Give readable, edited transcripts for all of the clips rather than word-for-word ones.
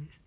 です。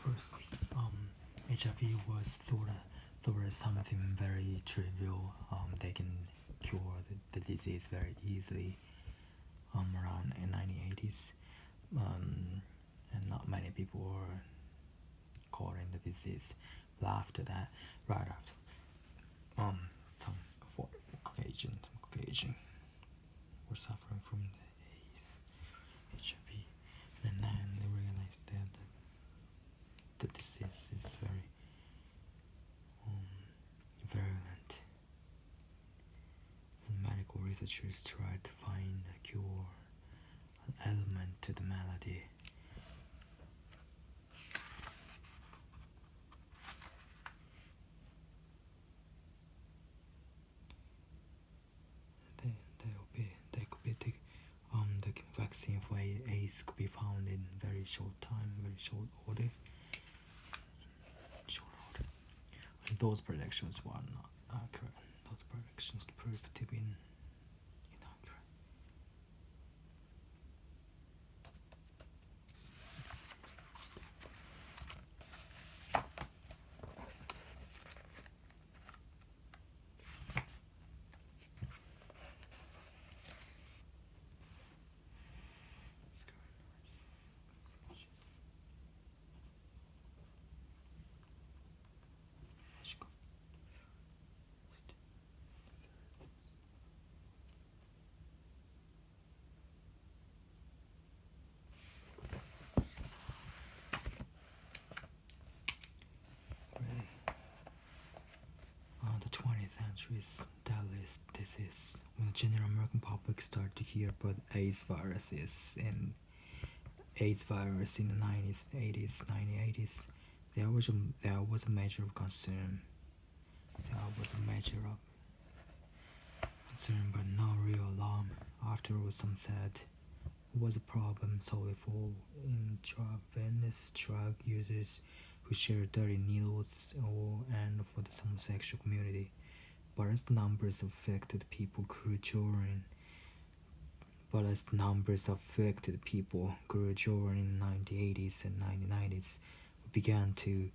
First, HIV was thought as something very trivial. They can cure the disease very easily around in 1980s. And not many people were caught in the disease. But after that, right after, some Caucasian were suffering from the HIV, and then they realized that the disease is very virulent. And medical researchers tried to find a cure, an element to the malady. The vaccine for AIDS could be found in very short order. And those predictions were not accurate. Those predictions proved to be inaccurate. countries deadliest disease. When the general American public started to hear about AIDS virus in the 1980s, there was a measure of concern. But no real alarm. After all, some said it was a problem solely for intravenous drug users who shared dirty needles and for the homosexual community. But as the numbers of affected people grew during the 1980s and 1990s, we began to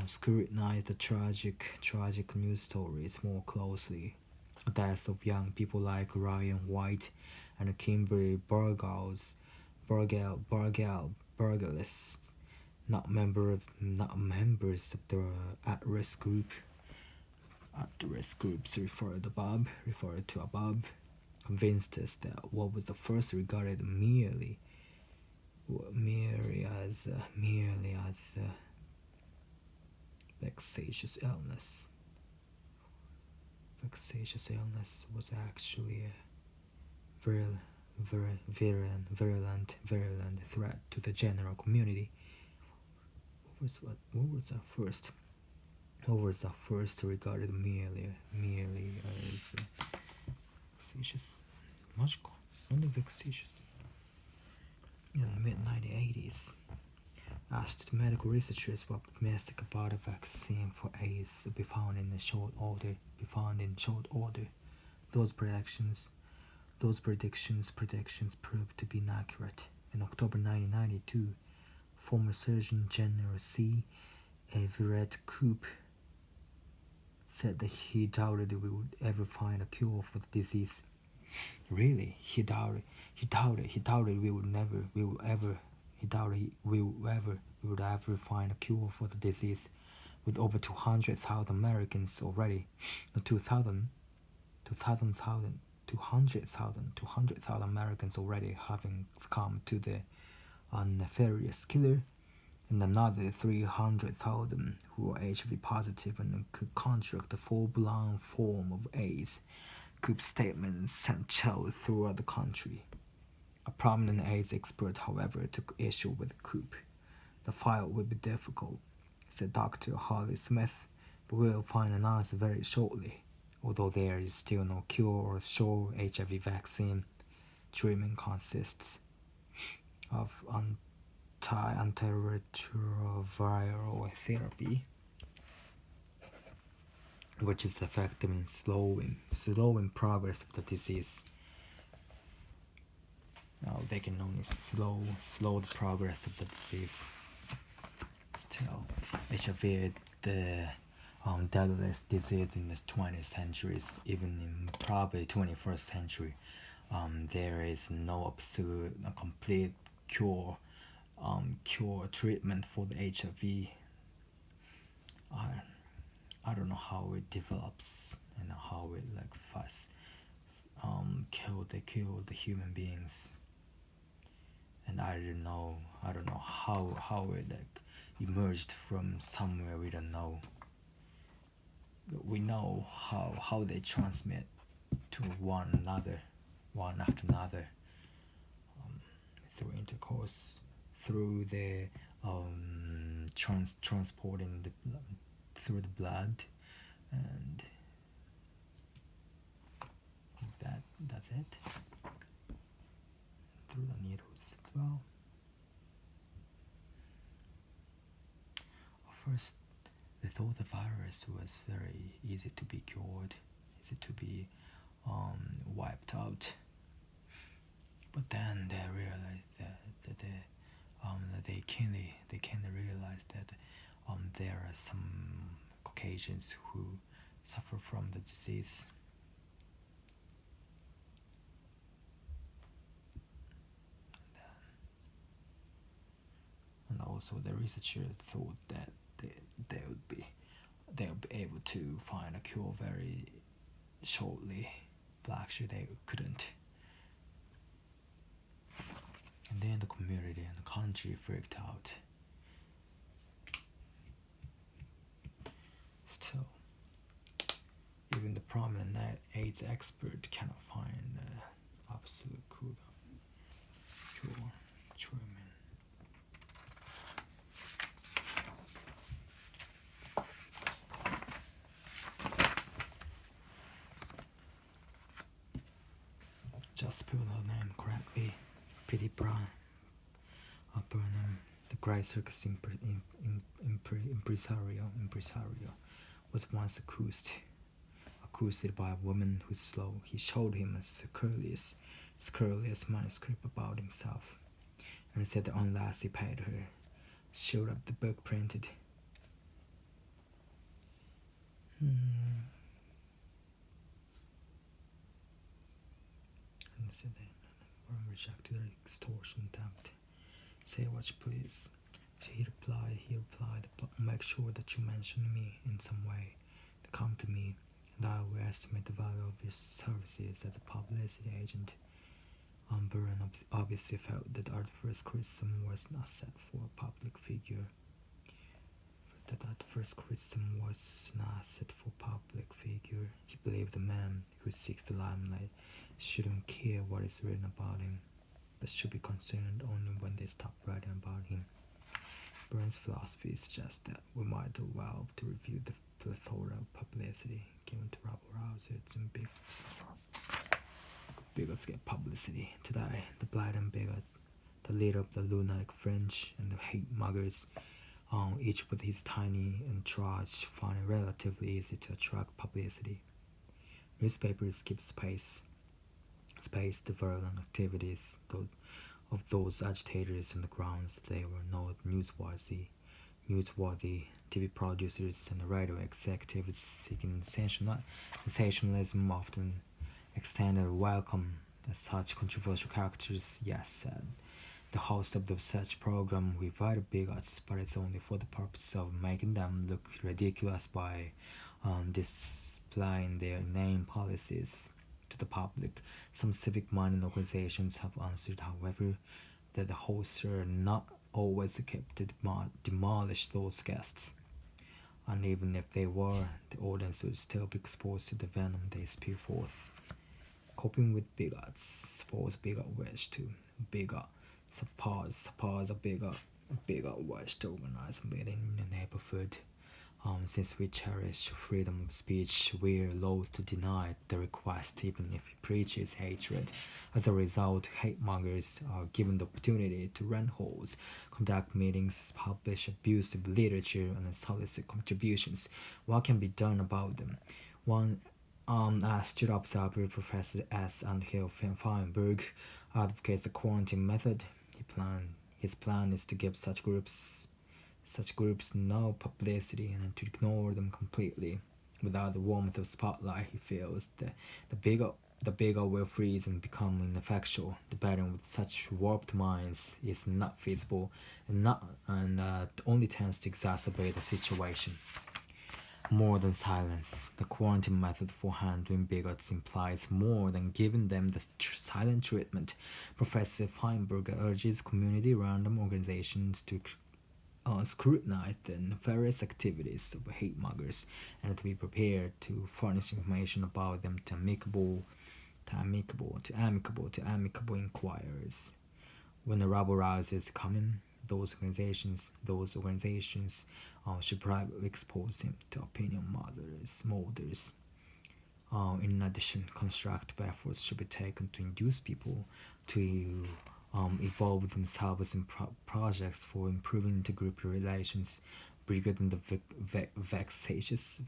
scrutinize the tragic news stories more closely. The deaths of young people like Ryan White and Kimberly Burgess, not members of the at-risk groups referred to above, convinced us that what was the first regarded merely as vexatious illness was actually a virulent threat to the general community. What was at first regarded merely as vexatious, magical, only vexatious. In the mid-1980s, asked medical researchers were optimistic about a vaccine for AIDS to be found in short order. Those predictions proved to be inaccurate. In October 1992, former Surgeon General C. Everett Koop said that he doubted we would ever find a cure for the disease. Really, he doubted we would ever find a cure for the disease, with over 200,000 Americans already. 200,000 Americans already having succumbed to the nefarious killer, and another 300,000 who were HIV positive and could contract the full-blown form of AIDS. Koop's statements sent chills throughout the country. A prominent AIDS expert, however, took issue with Koop. The fight will be difficult, said Dr. Holly Smith, but we'll find an answer very shortly. Although there is still no cure or sure HIV vaccine, treatment consists of antiretroviral therapy, which is effective in slowing progress of the disease. Now they can only slow the progress of the disease. Still, HIV is the deadliest disease in the 20th century, even in probably 21st century. There is no absolute complete cure treatment for the HIV. I don't know how it develops and how it kill the human beings, and I don't know how it emerged from somewhere we don't know. But we know how they transmit to one after another, through intercourse, through the transporting through the blood, and that's it. Through the needles as well. At first, they thought the virus was very easy to be cured, easy to be wiped out. But then they realized that they keenly realized that there are some Caucasians who suffer from the disease. And also the researchers thought that they would be able to find a cure very shortly, but actually they couldn't. And then the community and the country freaked out. Still, even the prominent AIDS expert cannot find absolute cure treatment. Just spell the name correctly. P.D. Burnham, the great circus impresario, was once accused by a woman who he showed him a scurrilous manuscript about himself, and said that unless he paid her, showed up the book printed. And said that rejected her extortion attempt. Say what you please. He replied, make sure that you mention me in some way. Come to me, and I will estimate the value of your services as a publicity agent. Byrne obviously felt that at first criticism was not set for a public figure. He believed the man who seeks the limelight shouldn't care what is written about him, but should be concerned only when they stop writing about him. Byrne's philosophy suggests that we might do well to review the plethora of publicity given to rabble-rousers and bigots. Bigots get publicity. Today, the blatant bigot, the leader of the lunatic fringe, and the hate-muggers, each with his tiny entourage, find it relatively easy to attract publicity. Newspapers give space to virulent activities of those agitators on the grounds that they were not newsworthy. TV producers and radio executives seeking sensationalism often extended a welcome to such controversial characters. Yes, said the host of such program, we invite bigots, but it's only for the purpose of making them look ridiculous by displaying their name policies to the public. Some civic-minded organizations have answered, however, that the hosts are not always equipped to demolish those guests, and even if they were, the audience would still be exposed to the venom they spew forth. Coping with bigots. Suppose a bigot wish to organize a meeting in the neighborhood. Since we cherish freedom of speech, we're loath to deny the request, even if he preaches hatred. As a result, hate-mongers are given the opportunity to rent halls, conduct meetings, publish abusive literature, and solicit contributions. What can be done about them? One astute observer, Professor S. Andrew Feinberg, advocates the quarantine method. His plan is to give such groups no publicity and to ignore them completely. Without the warmth of spotlight, he feels that the bigot will freeze and become ineffectual. Debating with such warped minds is not feasible and only tends to exacerbate the situation. More than silence, the quarantine method for handling bigots implies more than giving them the silent treatment. Professor Feinberg urges community random organizations to scrutinize the nefarious activities of hate-mongers and to be prepared to furnish information about them to amicable inquirers. When the rabble-rousers come in, those organizations should privately expose him to opinion molders. In addition, constructive efforts should be taken to induce people to involve themselves in projects for improving intergroup relations. Bigger than the vexatious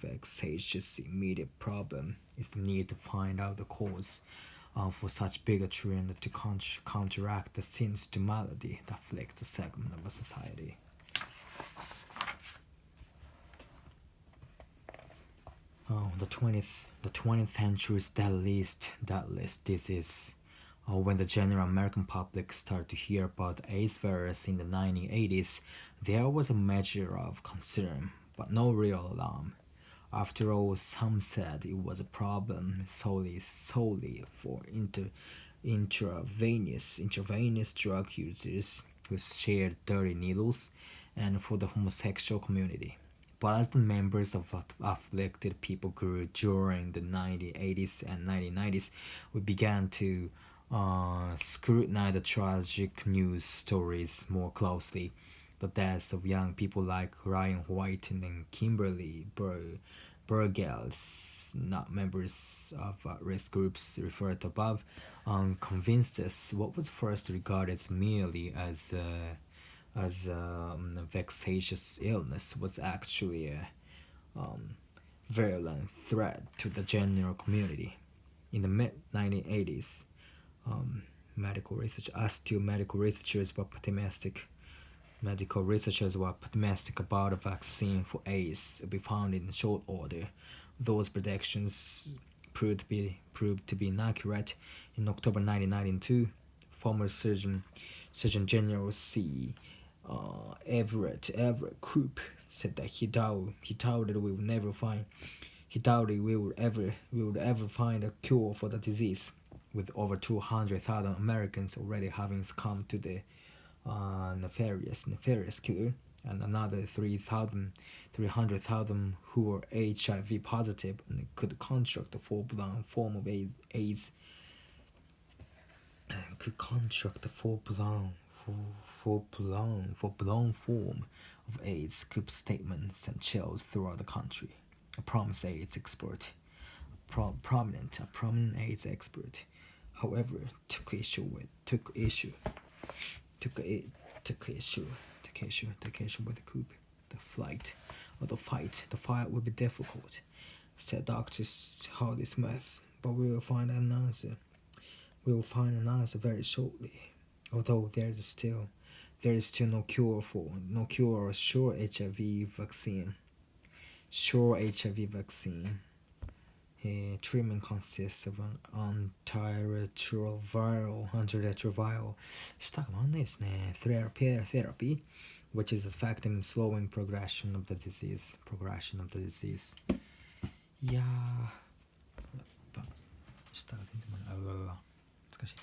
immediate problem is the need to find out the cause for such bigotry and to counteract the sinister malady that afflicts a segment of a society. The 20th century's deadliest disease. When the general American public started to hear about the AIDS virus in the 1980s, there was a measure of concern, but no real alarm. After all, some said it was a problem solely for intravenous drug users who shared dirty needles, and for the homosexual community. But as the members of afflicted people grew during the 1980s and 1990s, we began to scrutinize the tragic news stories more closely. The deaths of young people like Ryan White and Kimberly Burgels, not members of risk groups referred to above, convinced us what was first regarded merely as a vexatious illness was actually a virulent threat to the general community. In the mid-1980s, medical researchers were optimistic about a vaccine for AIDS to be found in short order. Those predictions proved to be inaccurate. In October 1992, former Surgeon General C. Everett Koop said that he doubted we would ever find a cure for the disease, with over 200,000 Americans already having succumbed to the nefarious killer, and another 300,000 who were HIV positive and could contract a full-blown form of AIDS. Full-blown form of AIDS. Koop's statements sent chills throughout the country. A prominent AIDS expert, however, took issue with Koop. The fight would be difficult, said doctors Holly Smith, but we will find an answer. Very shortly. Although there is still no cure or sure HIV vaccine. Treatment consists of an antiretroviral therapy, which is effective in slowing progression of the disease. いやー、やっぱ舌が全然難しい。